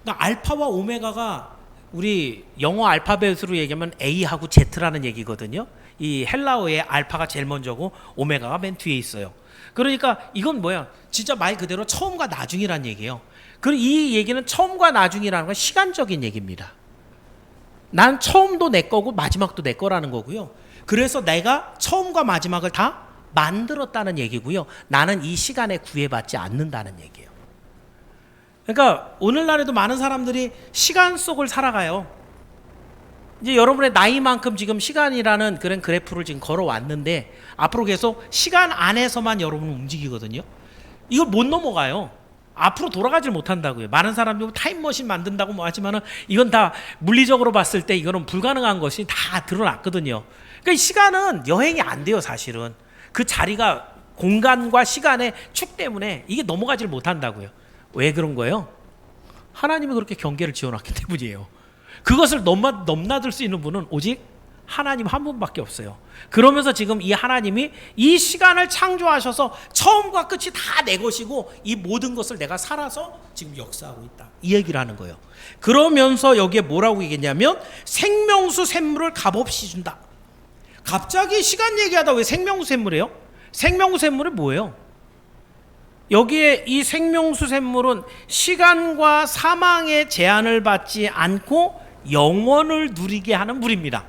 그러니까 알파와 오메가가 우리 영어 알파벳으로 얘기하면 A하고 Z라는 얘기거든요. 이 헬라어의 알파가 제일 먼저고 오메가가 맨 뒤에 있어요. 그러니까 이건 뭐야? 진짜 말 그대로 처음과 나중이란 얘기예요. 그리고 이 얘기는 처음과 나중이라는 건 시간적인 얘기입니다. 난 처음도 내 거고 마지막도 내 거라는 거고요. 그래서 내가 처음과 마지막을 다 만들었다는 얘기고요. 나는 이 시간에 구애받지 않는다는 얘기예요. 그러니까 오늘날에도 많은 사람들이 시간 속을 살아가요. 이제 여러분의 나이만큼 지금 시간이라는 그런 그래프를 지금 걸어왔는데 앞으로 계속 시간 안에서만 여러분은 움직이거든요. 이걸 못 넘어가요. 앞으로 돌아가질 못한다고요. 많은 사람들이 타임머신 만든다고 뭐 하지만은 이건 다 물리적으로 봤을 때 이거는 불가능한 것이 다 드러났거든요. 그러니까 시간은 여행이 안 돼요, 사실은. 그 자리가 공간과 시간의 축 때문에 이게 넘어가질 못한다고요. 왜 그런 거예요? 하나님이 그렇게 경계를 지어놨기 때문이에요. 그것을 넘나들 수 있는 분은 오직 하나님 한 분밖에 없어요. 그러면서 지금 이 하나님이 이 시간을 창조하셔서 처음과 끝이 다 내 것이고 이 모든 것을 내가 살아서 지금 역사하고 있다. 이 얘기를 하는 거예요. 그러면서 여기에 뭐라고 얘기했냐면 생명수 샘물을 값없이 준다. 갑자기 시간 얘기하다 왜 생명수 샘물이에요? 생명수 샘물이 뭐예요? 여기에 이 생명수 샘물은 시간과 사망의 제한을 받지 않고 영원을 누리게 하는 물입니다.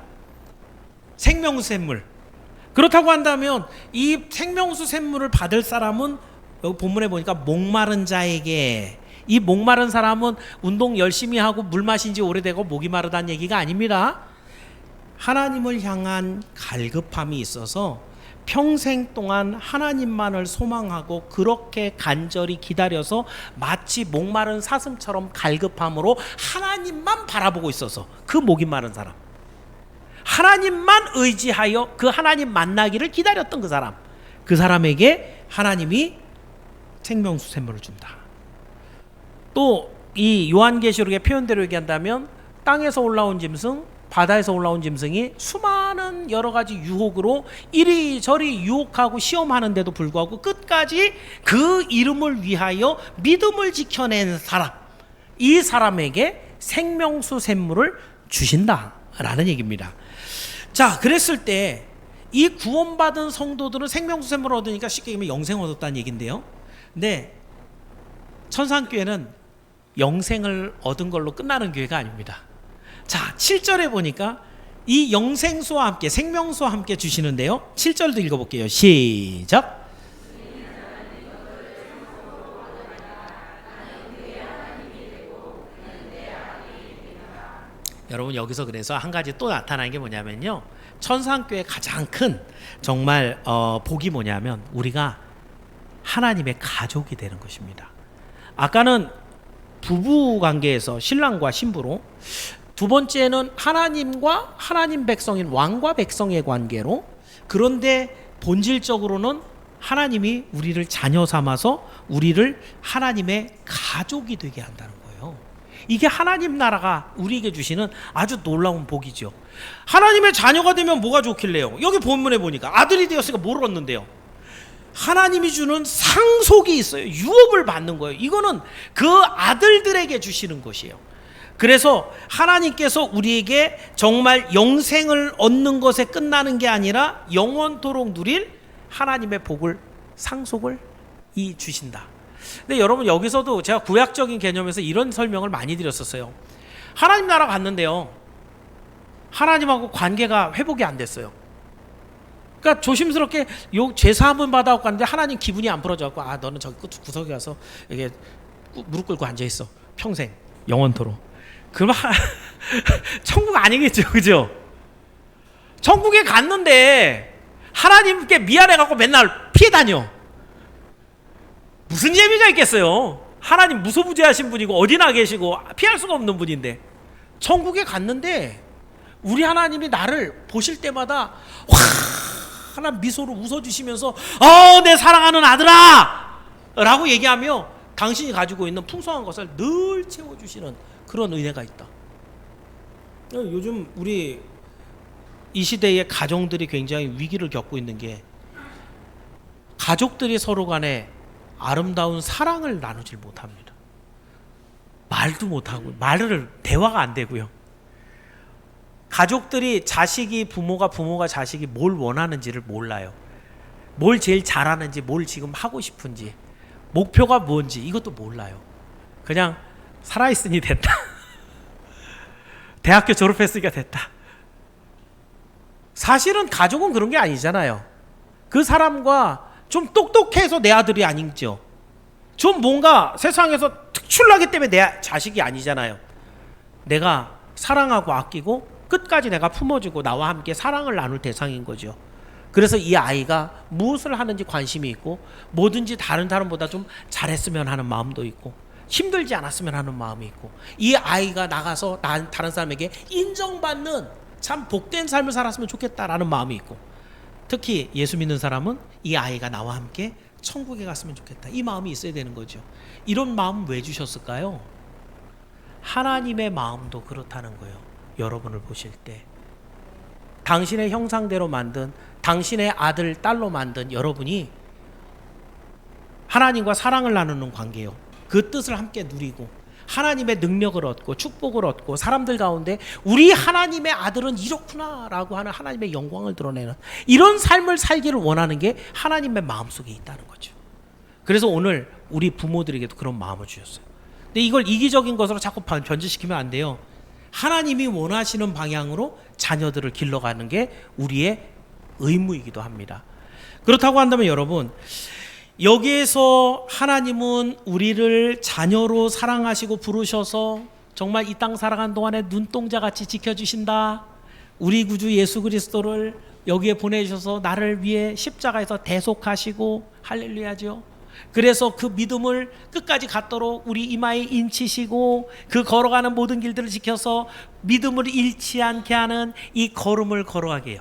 생명수 샘물. 그렇다고 한다면 이 생명수 샘물을 받을 사람은 여기 본문에 보니까 목마른 자에게, 이 목마른 사람은 운동 열심히 하고 물 마신 지 오래되고 목이 마르다는 얘기가 아닙니다. 하나님을 향한 갈급함이 있어서 평생 동안 하나님만을 소망하고 그렇게 간절히 기다려서 마치 목마른 사슴처럼 갈급함으로 하나님만 바라보고 있어서 그 목이 마른 사람, 하나님만 의지하여 그 하나님 만나기를 기다렸던 그 사람, 그 사람에게 하나님이 생명수 샘물을 준다. 또 이 요한계시록의 표현대로 얘기한다면 땅에서 올라온 짐승, 바다에서 올라온 짐승이 수많은 여러 가지 유혹으로 이리저리 유혹하고 시험하는데도 불구하고 끝까지 그 이름을 위하여 믿음을 지켜낸 사람, 이 사람에게 생명수 샘물을 주신다라는 얘기입니다. 자, 그랬을 때 이 구원받은 성도들은 생명수 샘물을 얻으니까 쉽게 얘기하면 영생을 얻었다는 얘기인데요. 근데 천상교회는 영생을 얻은 걸로 끝나는 교회가 아닙니다. 자, 7절에 보니까 이 영생수와 함께 생명수와 함께 주시는데요. 7절도 읽어볼게요. 시작. 여러분 여기서 그래서 한 가지 또 나타나는 게 뭐냐면요. 천상교회의 가장 큰 정말 복이 뭐냐면 우리가 하나님의 가족이 되는 것입니다. 아까는 부부 관계에서 신랑과 신부로, 두 번째는 하나님과 하나님 백성인 왕과 백성의 관계로, 그런데 본질적으로는 하나님이 우리를 자녀 삼아서 우리를 하나님의 가족이 되게 한다는 거예요. 이게 하나님 나라가 우리에게 주시는 아주 놀라운 복이죠. 하나님의 자녀가 되면 뭐가 좋길래요? 여기 본문에 보니까 아들이 되었으니까 뭘 얻는데요? 하나님이 주는 상속이 있어요. 유업을 받는 거예요. 이거는 그 아들들에게 주시는 것이에요. 그래서 하나님께서 우리에게 정말 영생을 얻는 것에 끝나는 게 아니라 영원토록 누릴 하나님의 복을, 상속을 주신다. 근데 여러분, 여기서도 제가 구약적인 개념에서 이런 설명을 많이 드렸었어요. 하나님 나라 갔는데요, 하나님하고 관계가 회복이 안 됐어요. 그러니까 조심스럽게 제사함을 받아갖고 갔는데 하나님 기분이 안 풀어져갖고, 너는 저기 구석에 가서 이게 무릎 꿇고 앉아있어, 평생 영원토록. 그럼 천국 아니겠죠, 그죠? 천국에 갔는데 하나님께 미안해갖고 맨날 피해 다녀. 무슨 재미가 있겠어요? 하나님 무소부재하신 분이고 어디나 계시고 피할 수가 없는 분인데, 천국에 갔는데 우리 하나님이 나를 보실 때마다 환한 미소로 웃어주시면서 내 사랑하는 아들아! 라고 얘기하며 당신이 가지고 있는 풍성한 것을 늘 채워주시는 그런 은혜가 있다. 요즘 우리 이 시대의 가정들이 굉장히 위기를 겪고 있는 게, 가족들이 서로 간에 아름다운 사랑을 나누질 못합니다. 말도 못하고, 대화가 안 되고요. 가족들이 부모가 자식이 뭘 원하는지를 몰라요. 뭘 제일 잘하는지, 뭘 지금 하고 싶은지, 목표가 뭔지 이것도 몰라요. 그냥 살아있으니 됐다. 대학교 졸업했으니까 됐다. 사실은 가족은 그런 게 아니잖아요. 그 사람과 좀 똑똑해서 내 아들이 아니죠. 좀 뭔가 세상에서 특출나기 때문에 내 자식이 아니잖아요. 내가 사랑하고 아끼고 끝까지 내가 품어주고 나와 함께 사랑을 나눌 대상인 거죠. 그래서 이 아이가 무엇을 하는지 관심이 있고, 뭐든지 다른 사람보다 좀 잘했으면 하는 마음도 있고, 힘들지 않았으면 하는 마음이 있고, 이 아이가 나가서 다른 사람에게 인정받는 참 복된 삶을 살았으면 좋겠다라는 마음이 있고, 특히 예수 믿는 사람은 이 아이가 나와 함께 천국에 갔으면 좋겠다, 이 마음이 있어야 되는 거죠. 이런 마음 왜 주셨을까요? 하나님의 마음도 그렇다는 거예요. 여러분을 보실 때 당신의 형상대로 만든, 당신의 아들, 딸로 만든 여러분이 하나님과 사랑을 나누는 관계요. 그 뜻을 함께 누리고 하나님의 능력을 얻고 축복을 얻고, 사람들 가운데 우리 하나님의 아들은 이렇구나 라고 하는 하나님의 영광을 드러내는 이런 삶을 살기를 원하는 게 하나님의 마음속에 있다는 거죠. 그래서 오늘 우리 부모들에게도 그런 마음을 주셨어요. 근데 이걸 이기적인 것으로 자꾸 변질시키면 안 돼요. 하나님이 원하시는 방향으로 자녀들을 길러가는 게 우리의 의무이기도 합니다. 그렇다고 한다면 여러분, 여기에서 하나님은 우리를 자녀로 사랑하시고 부르셔서 정말 이 땅 살아간 동안에 눈동자같이 지켜주신다. 우리 구주 예수 그리스도를 여기에 보내주셔서 나를 위해 십자가에서 대속하시고, 할렐루야죠. 그래서 그 믿음을 끝까지 갖도록 우리 이마에 인치시고, 그 걸어가는 모든 길들을 지켜서 믿음을 잃지 않게 하는 이 걸음을 걸어가게 해요.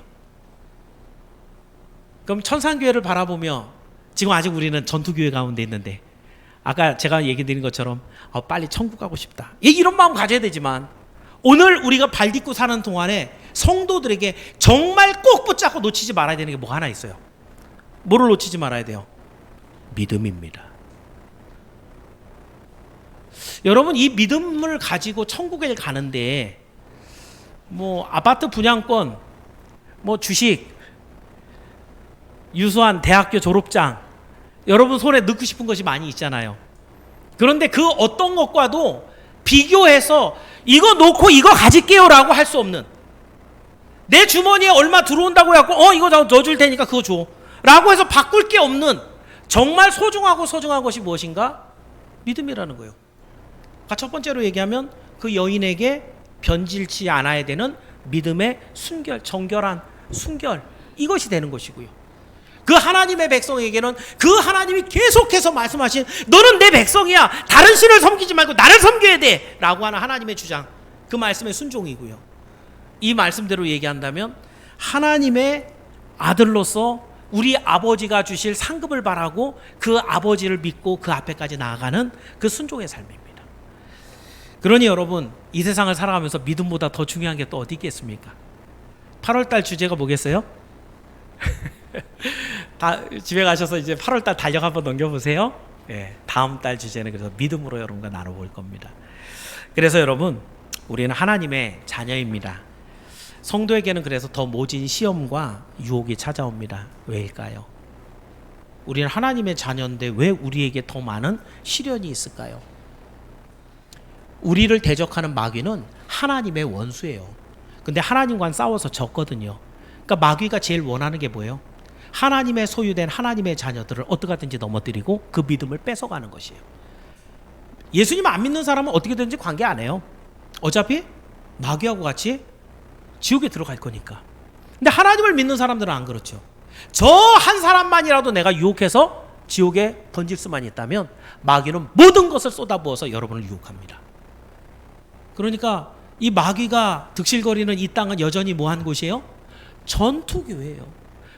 그럼 천상교회를 바라보며, 지금 아직 우리는 전투교회 가운데 있는데, 아까 제가 얘기 드린 것처럼 빨리 천국 가고 싶다, 이런 마음 가져야 되지만, 오늘 우리가 발 딛고 사는 동안에 성도들에게 정말 꼭 붙잡고 놓치지 말아야 되는 게 뭐 하나 있어요. 뭐를 놓치지 말아야 돼요? 믿음입니다. 여러분, 이 믿음을 가지고 천국에 가는데 뭐 아파트 분양권, 뭐 주식, 유수한 대학교 졸업장, 여러분 손에 넣고 싶은 것이 많이 있잖아요. 그런데 그 어떤 것과도 비교해서 이거 놓고 이거 가질게요 라고 할 수 없는, 내 주머니에 얼마 들어온다고 해갖고 이거 넣어줄 테니까 그거 줘 라고 해서 바꿀 게 없는 정말 소중한 것이 무엇인가? 믿음이라는 거예요. 첫 번째로 얘기하면 그 여인에게 변질치 않아야 되는 믿음의 순결, 정결한 순결, 이것이 되는 것이고요. 그 하나님의 백성에게는 그 하나님이 계속해서 말씀하신 너는 내 백성이야, 다른 신을 섬기지 말고 나를 섬겨야 돼 라고 하는 하나님의 주장, 그 말씀의 순종이고요. 이 말씀대로 얘기한다면 하나님의 아들로서 우리 아버지가 주실 상급을 바라고 그 아버지를 믿고 그 앞에까지 나아가는 그 순종의 삶입니다. 그러니 여러분, 이 세상을 살아가면서 믿음보다 더 중요한 게 또 어디 있겠습니까? 8월달 주제가 뭐겠어요? 다 집에 가셔서 이제 8월달 달력 한번 넘겨보세요. 예, 다음 달 주제는 그래서 믿음으로 여러분과 나눠볼 겁니다. 그래서 여러분, 우리는 하나님의 자녀입니다. 성도에게는 그래서 더 모진 시험과 유혹이 찾아옵니다. 왜일까요? 우리는 하나님의 자녀인데 왜 우리에게 더 많은 시련이 있을까요? 우리를 대적하는 마귀는 하나님의 원수예요. 근데 하나님과는 싸워서 졌거든요. 그러니까 마귀가 제일 원하는 게 뭐예요? 하나님의 소유된 하나님의 자녀들을 어떻게 하든지 넘어뜨리고 그 믿음을 뺏어가는 것이에요. 예수님 안 믿는 사람은 어떻게든지 관계 안 해요. 어차피 마귀하고 같이 지옥에 들어갈 거니까. 근데 하나님을 믿는 사람들은 안 그렇죠. 저 한 사람만이라도 내가 유혹해서 지옥에 던질 수만 있다면 마귀는 모든 것을 쏟아부어서 여러분을 유혹합니다. 그러니까 이 마귀가 득실거리는 이 땅은 여전히 뭐한 곳이에요? 전투교회예요.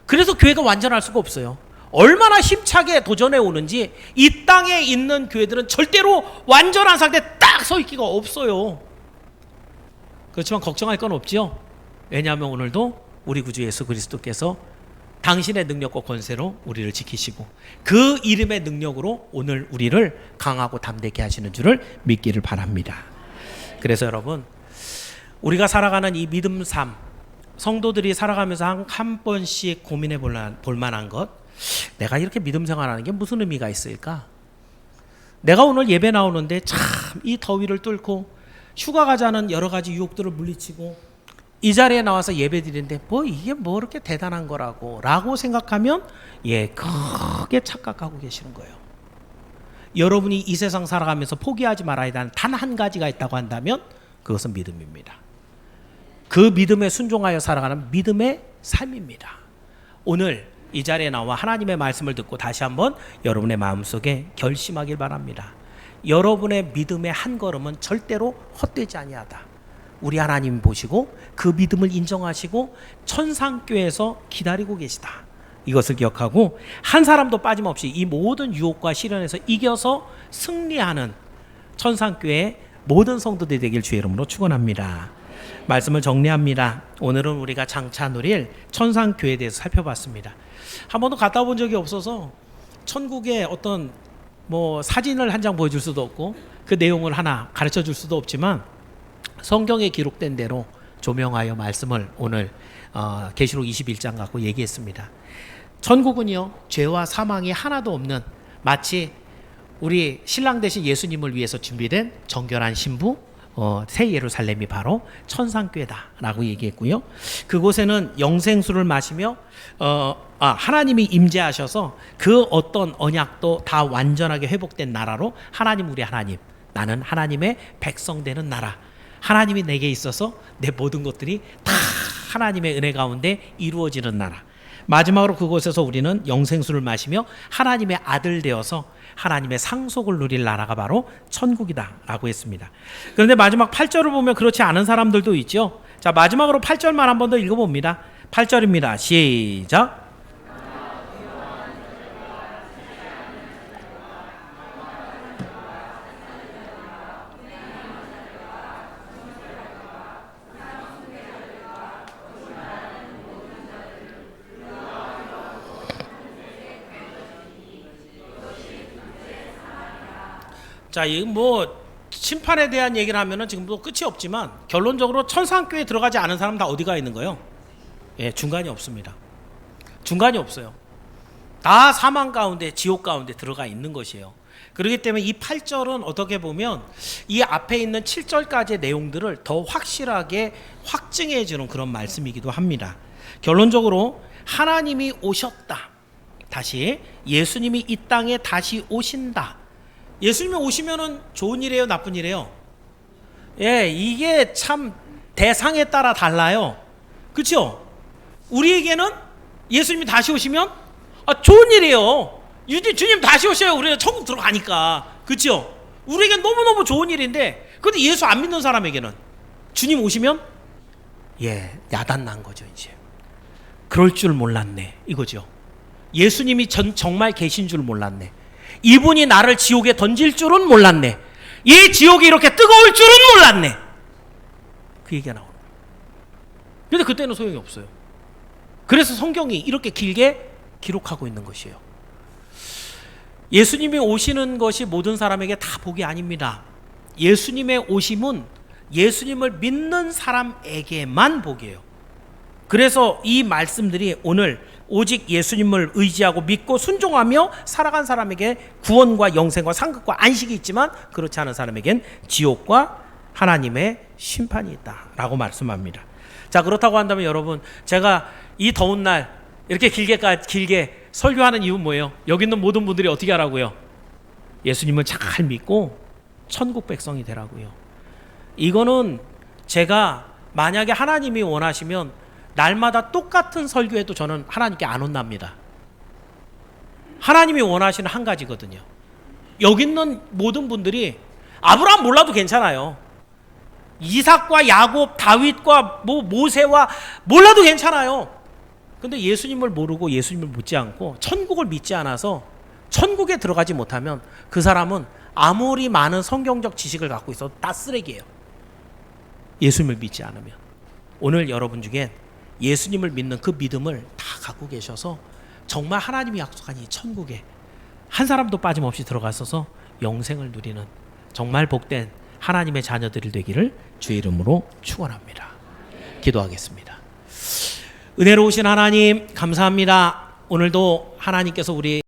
그래서 교회가 완전할 수가 없어요. 얼마나 힘차게 도전해 오는지 이 땅에 있는 교회들은 절대로 완전한 상태에 딱 서 있기가 없어요. 그렇지만 걱정할 건 없죠. 왜냐하면 오늘도 우리 구주 예수 그리스도께서 당신의 능력과 권세로 우리를 지키시고 그 이름의 능력으로 오늘 우리를 강하고 담대케 하시는 줄을 믿기를 바랍니다. 그래서 여러분, 우리가 살아가는 이 믿음 삶, 성도들이 살아가면서 한 번씩 고민해 볼 만한 것, 내가 이렇게 믿음 생활하는 게 무슨 의미가 있을까? 내가 오늘 예배 나오는데 참 이 더위를 뚫고 휴가 가자는 여러 가지 유혹들을 물리치고 이 자리에 나와서 예배 드리는데 이게 뭐 그렇게 대단한 거라고 라고 생각하면 크게 착각하고 계시는 거예요. 여러분이 이 세상 살아가면서 포기하지 말아야 하는 단 한 가지가 있다고 한다면 그것은 믿음입니다. 그 믿음에 순종하여 살아가는 믿음의 삶입니다. 오늘 이 자리에 나와 하나님의 말씀을 듣고 다시 한번 여러분의 마음속에 결심하길 바랍니다. 여러분의 믿음의 한 걸음은 절대로 헛되지 아니하다. 우리 하나님 보시고 그 믿음을 인정하시고 천상교회에서 기다리고 계시다. 이것을 기억하고 한 사람도 빠짐없이 이 모든 유혹과 시련에서 이겨서 승리하는 천상교회의 모든 성도들이 되길 주의 이름으로 축원합니다. 말씀을 정리합니다. 오늘은 우리가 장차 누릴 천상교회에 대해서 살펴봤습니다. 한 번도 갔다 본 적이 없어서 천국의 어떤 사진을 한 장 보여줄 수도 없고 그 내용을 하나 가르쳐 줄 수도 없지만 성경에 기록된 대로 조명하여 말씀을 오늘 계시록 21장 갖고 얘기했습니다. 천국은요, 죄와 사망이 하나도 없는 마치 우리 신랑 되신 예수님을 위해서 준비된 정결한 신부 새 예루살렘이 바로 천상교회다라고 얘기했고요. 그곳에는 영생수를 마시며 하나님이 임재하셔서 그 어떤 언약도 다 완전하게 회복된 나라로 하나님, 우리 하나님, 나는 하나님의 백성 되는 나라, 하나님이 내게 있어서 내 모든 것들이 다 하나님의 은혜 가운데 이루어지는 나라, 마지막으로 그곳에서 우리는 영생수를 마시며 하나님의 아들 되어서 하나님의 상속을 누릴 나라가 바로 천국이다 라고 했습니다. 그런데 마지막 8절을 보면 그렇지 않은 사람들도 있죠. 자, 마지막으로 8절만 한 번 더 읽어봅니다. 8절입니다. 시작. 자, 이 심판에 대한 얘기를 하면은 지금도 끝이 없지만 결론적으로 천상교회에 들어가지 않은 사람 다 어디가 있는 거예요? 중간이 없습니다. 중간이 없어요. 다 사망 가운데, 지옥 가운데 들어가 있는 것이에요. 그렇기 때문에 이 8절은 어떻게 보면 이 앞에 있는 7절까지의 내용들을 더 확실하게 확증해 주는 그런 말씀이기도 합니다. 결론적으로 하나님이 오셨다. 다시 예수님이 이 땅에 다시 오신다. 예수님이 오시면은 좋은 일이에요, 나쁜 일이에요? 이게 참 대상에 따라 달라요. 그렇죠? 우리에게는 예수님이 다시 오시면 좋은 일이에요. 주님 다시 오셔요. 우리는 천국 들어가니까. 그렇죠? 우리에겐 너무너무 좋은 일인데, 근데 예수 안 믿는 사람에게는 주님 오시면 야단 난 거죠. 이제 그럴 줄 몰랐네 이거죠. 예수님이 정말 계신 줄 몰랐네. 이분이 나를 지옥에 던질 줄은 몰랐네. 이 지옥이 이렇게 뜨거울 줄은 몰랐네. 그 얘기가 나오는 거예요. 근데 그때는 소용이 없어요. 그래서 성경이 이렇게 길게 기록하고 있는 것이에요. 예수님이 오시는 것이 모든 사람에게 다 복이 아닙니다. 예수님의 오심은 예수님을 믿는 사람에게만 복이에요. 그래서 이 말씀들이 오늘 오직 예수님을 의지하고 믿고 순종하며 살아간 사람에게 구원과 영생과 상급과 안식이 있지만 그렇지 않은 사람에겐 지옥과 하나님의 심판이 있다라고 말씀합니다. 자, 그렇다고 한다면 여러분, 제가 이 더운 날 이렇게 길게 설교하는 이유는 뭐예요? 여기 있는 모든 분들이 어떻게 하라고요? 예수님을 잘 믿고 천국 백성이 되라고요. 이거는 제가 만약에 하나님이 원하시면 날마다 똑같은 설교해도 저는 하나님께 안 혼납니다. 하나님이 원하시는 한 가지거든요. 여기 있는 모든 분들이 아브라함 몰라도 괜찮아요. 이삭과 야곱, 다윗과 모세와 몰라도 괜찮아요. 근데 예수님을 모르고 예수님을 묻지 않고 천국을 믿지 않아서 천국에 들어가지 못하면 그 사람은 아무리 많은 성경적 지식을 갖고 있어도 다 쓰레기예요. 예수님을 믿지 않으면. 오늘 여러분 중에 예수님을 믿는 그 믿음을 다 갖고 계셔서 정말 하나님이 약속한 이 천국에 한 사람도 빠짐없이 들어가서서 영생을 누리는 정말 복된 하나님의 자녀들이 되기를 주의 이름으로 축원합니다. 기도하겠습니다. 은혜로우신 하나님 감사합니다. 오늘도 하나님께서 우리